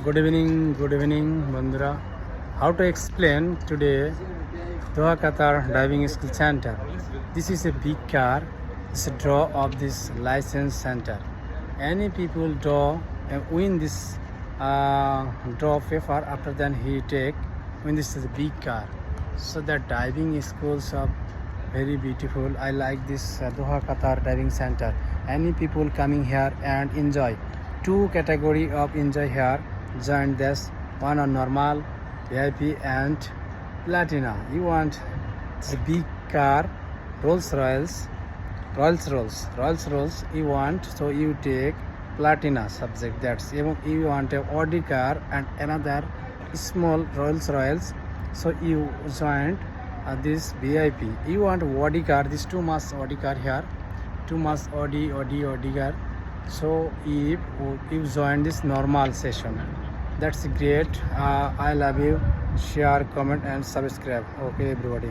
Good evening, Bandura. How to explain today Doha Qatar Diving School Center? This is a big car. It's a draw of this license center. Any people draw win this draw paper after then he take when this is a big car. So the diving schools are very beautiful. I like this Doha Qatar Diving Center. Any people coming here and enjoy. Two category of enjoy here. Join this one on normal, VIP and platina. You want this big car, Rolls Royce. You want, so you take platina subject. That's you want a Audi car and another small Rolls Royce. So you join this VIP. You want Audi car. This too much Audi car here. Too much Audi car. So if you join this normal session, that's great. I love you. Share, comment and subscribe. Okay everybody.